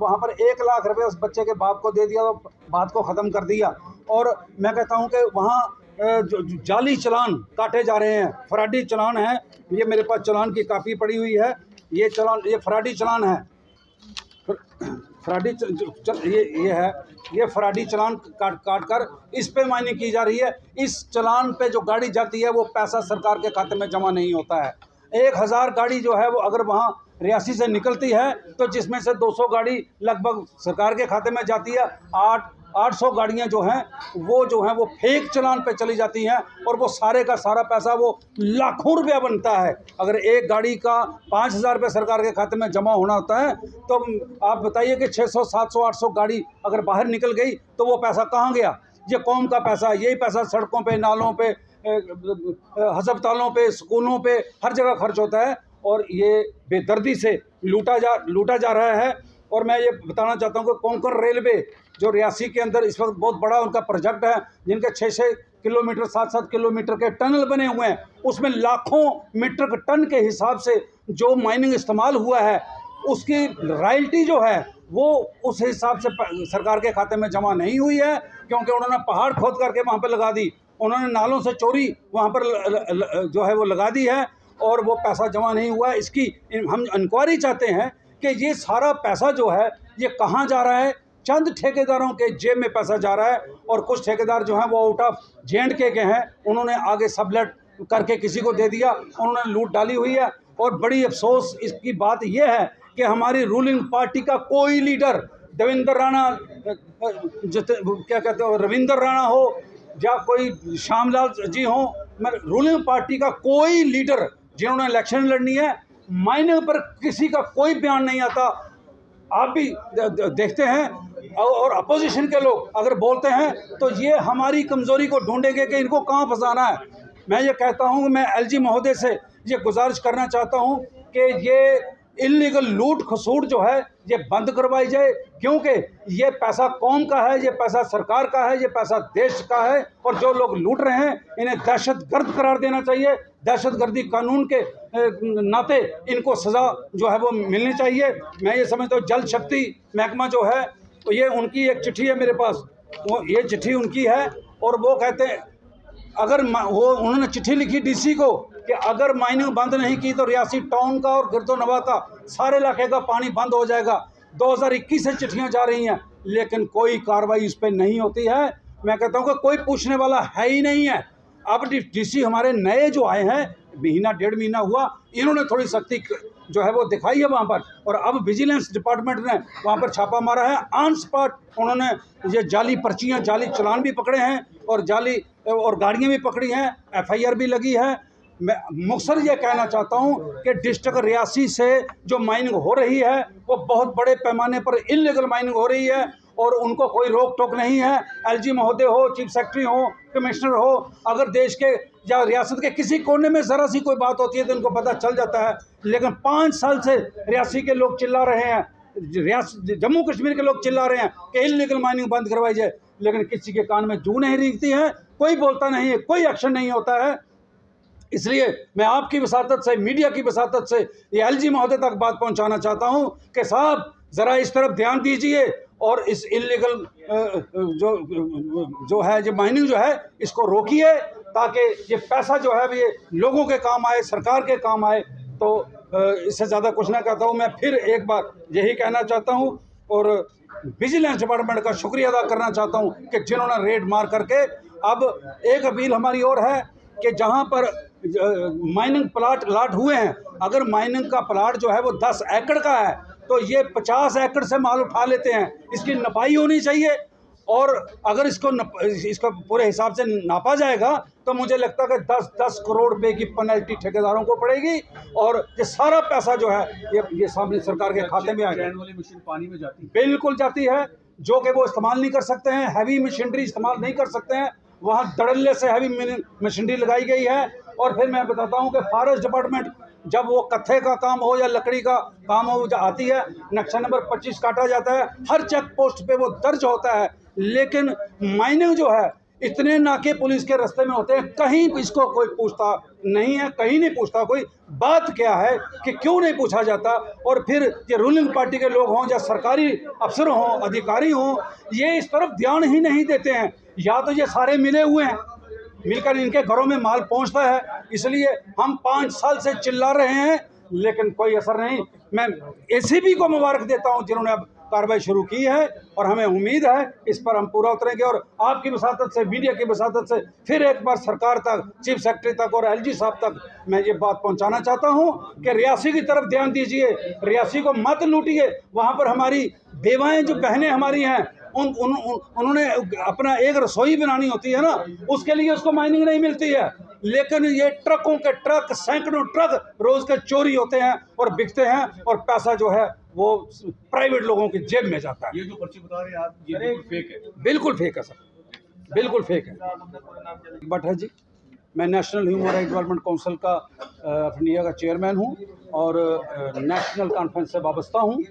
वहाँ पर 1 लाख रुपए उस बच्चे के बाप को दे दिया तो बात को ख़त्म कर दिया। और मैं कहता हूँ कि वहाँ जो जाली चालान काटे जा रहे हैं, फराडी चालान है। ये मेरे पास चालान की कापी पड़ी हुई है। ये चालान, ये फराडी चालान है। फराडी ये है, ये फराडी चालान काट कर इस पे माइनिंग की जा रही है। इस चालान पे जो गाड़ी जाती है वो पैसा सरकार के खाते में जमा नहीं होता है। 1000 गाड़ी जो है वो अगर वहाँ रियासी से निकलती है तो जिसमें से 200 गाड़ी लगभग सरकार के खाते में जाती है। 800 गाड़ियाँ जो हैं वो फेक चालान पे चली जाती हैं और वो सारे का सारा पैसा वो लाखों रुपया बनता है। अगर एक गाड़ी का 5000 रुपये सरकार के खाते में जमा होना होता है तो आप बताइए कि 600, 700, 800 गाड़ी अगर बाहर निकल गई तो वो पैसा कहाँ गया? ये कौम का पैसा, यही पैसा सड़कों पे, नालों पे, अस्पतालों पे, स्कूलों पे, हर जगह खर्च होता है और ये बेदर्दी से लूटा जा रहा है। और मैं ये बताना चाहता हूँ कि कोंकण रेलवे जो रियासी के अंदर इस वक्त बहुत बड़ा उनका प्रोजेक्ट है, जिनके 6-6 किलोमीटर, 7-7 किलोमीटर के टनल बने हुए हैं, उसमें लाखों मीट्रिक टन के हिसाब से जो माइनिंग इस्तेमाल हुआ है उसकी रॉयल्टी जो है वो उस हिसाब से सरकार के खाते में जमा नहीं हुई है, क्योंकि उन्होंने पहाड़ खोद करके वहाँ पर लगा दी, उन्होंने नालों से चोरी वहाँ पर जो है वो लगा दी है और वो पैसा जमा नहीं हुआ है। इसकी हम इंक्वायरी चाहते हैं कि ये सारा पैसा जो है ये कहाँ जा रहा है। चंद ठेकेदारों के जेब में पैसा जा रहा है और कुछ ठेकेदार जो हैं वो आउट ऑफ J&K के हैं, उन्होंने आगे सबलेट करके किसी को दे दिया, उन्होंने लूट डाली हुई है। और बड़ी अफसोस इसकी बात यह है कि हमारी रूलिंग पार्टी का कोई लीडर, देवेंद्र राणा, क्या कहते हो, रविंद्र राणा हो या कोई श्यामलाल जी हो, रूलिंग पार्टी का कोई लीडर जिन्होंने इलेक्शन लड़नी है, माइनिंग पर किसी का कोई बयान नहीं आता। आप भी देखते हैं और अपोजिशन के लोग अगर बोलते हैं तो ये हमारी कमज़ोरी को ढूंढेंगे कि इनको कहाँ फंसाना है। मैं ये कहता हूँ, मैं LG महोदय से ये गुजारिश करना चाहता हूँ कि ये इल्लीगल लूट खसूट जो है ये बंद करवाई जाए, क्योंकि ये पैसा कौम का है, ये पैसा सरकार का है, ये पैसा देश का है और जो लोग लूट रहे हैं इन्हें दहशतगर्द करार देना चाहिए। दहशतगर्दी कानून के नाते इनको सज़ा जो है वो मिलनी चाहिए। मैं ये समझता हूँ जल शक्ति महकमा जो है तो ये उनकी एक चिट्ठी है मेरे पास, वो ये चिट्ठी उनकी है और वो कहते हैं अगर वो उन्होंने चिट्ठी लिखी DC को कि अगर माइनिंग बंद नहीं की तो रियासी टाउन का और गिरदोनवा का सारे इलाके का पानी बंद हो जाएगा। 2021 से चिट्ठियाँ जा रही हैं लेकिन कोई कार्रवाई इस पर नहीं होती है। मैं कहता हूँ कि कोई पूछने वाला है ही नहीं है। अब DC हमारे नए जो आए हैं, महीना 1.5 महीना हुआ, इन्होंने थोड़ी सख्ती जो है वो दिखाई है वहाँ पर और अब विजिलेंस डिपार्टमेंट ने वहाँ पर छापा मारा है। ऑन स्पॉट उन्होंने ये जाली पर्चियाँ, जाली चालान भी पकड़े हैं और जाली और गाड़ियाँ भी पकड़ी हैं, FIR भी लगी है। मैं मुख्तसर ये कहना चाहता हूँ कि डिस्ट्रिक्ट रियासी से जो माइनिंग हो रही है वो बहुत बड़े पैमाने पर इल्लीगल माइनिंग हो रही है और उनको कोई रोक टोक नहीं है। LG महोदय हो, चीफ सेक्रेटरी हो, कमिश्नर हो, अगर देश के या रियासत के किसी कोने में ज़रा सी कोई बात होती है तो उनको पता चल जाता है। लेकिन 5 साल से रियासी के लोग चिल्ला रहे हैं, जम्मू कश्मीर के लोग चिल्ला रहे हैं कि इल्लीगल माइनिंग बंद करवाई जाए, लेकिन किसी के कान में जू नहीं रेंगती है, कोई बोलता नहीं है, कोई एक्शन नहीं होता है। इसलिए मैं आपकी वसातत से, मीडिया की वसातत से ये LG महोदय तक बात पहुंचाना चाहता हूं कि साहब ज़रा इस तरफ ध्यान दीजिए और इस इल्लीगल जो है जो माइनिंग जो है इसको रोकिए, ताकि ये पैसा जो है ये लोगों के काम आए, सरकार के काम आए। तो इससे ज़्यादा कुछ ना कहता हूँ। मैं फिर एक बार यही कहना चाहता हूँ और विजिलेंस डिपार्टमेंट का शुक्रिया अदा करना चाहता हूँ कि जिन्होंने रेड मार करके, अब एक अपील हमारी और है कि जहाँ पर माइनिंग प्लाट लाट हुए हैं, अगर माइनिंग का प्लाट जो है वो 10 एकड़ का है तो ये 50 एकड़ से माल उठा लेते हैं, इसकी नपाई होनी चाहिए। और अगर इसको पूरे हिसाब से नापा जाएगा तो मुझे लगता है कि 10-10 करोड़ रुपए की पेनल्टी ठेकेदारों को पड़ेगी और ये सारा पैसा जो है ये सामने सरकार के खाते में आएगा। वाली मशीन पानी में जाती है, बिल्कुल जाती है, जो कि वो इस्तेमाल नहीं कर सकते हैं, हैवी मशीनरी इस्तेमाल नहीं कर सकते हैं, वहाँ धड़ल्ले से हैवी मशीनरी लगाई गई है। और फिर मैं बताता हूँ कि फॉरेस्ट डिपार्टमेंट जब वो कत्थे का काम हो या लकड़ी का काम हो आती है, नक्शा नंबर 25 काटा जाता है, हर चेक पोस्ट पे वो दर्ज होता है, लेकिन माइनिंग जो है इतने नाके पुलिस के रास्ते में होते हैं, कहीं इसको कोई पूछता नहीं है, कहीं नहीं पूछता कोई। बात क्या है कि क्यों नहीं पूछा जाता? और फिर ये रूलिंग पार्टी के लोग हों या सरकारी अफसर हों, अधिकारी हों, ये इस तरफ ध्यान ही नहीं देते हैं। या तो ये सारे मिले हुए हैं, मिलकर इनके घरों में माल पहुंचता है, इसलिए हम 5 साल से चिल्ला रहे हैं लेकिन कोई असर नहीं। मैं एसीबी को मुबारक देता हूं जिन्होंने अब कार्रवाई शुरू की है, और हमें उम्मीद है इस पर हम पूरा उतरेंगे। और आपकी वसातत से, मीडिया की वसातत से फिर एक बार सरकार तक, चीफ सेक्रेटरी तक और एलजी साहब तक मैं ये बात पहुंचाना चाहता हूं कि रियासी की तरफ ध्यान दीजिए, रियासी को मत लूटिए। वहां पर हमारी बेवाएं जो बहनें हमारी हैं, उन्होंने अपना एक रसोई बनानी होती है ना, उसके लिए उसको माइनिंग नहीं मिलती है। लेकिन ये ट्रकों के ट्रक, सैकड़ों ट्रक रोज के चोरी होते हैं और बिकते हैं, और पैसा जो है वो प्राइवेट लोगों की जेब में जाता है। ये जो पर्ची बता रहे हैं आप, ये बिल्कुल फेक है? बिल्कुल फेक है सर, बिल्कुल फेक है। बट है जी, मैं national human right development council का ऑफ इंडिया का चेयरमैन हूँ और नेशनल कॉन्फ्रेंस से वाबस्ता हूँ।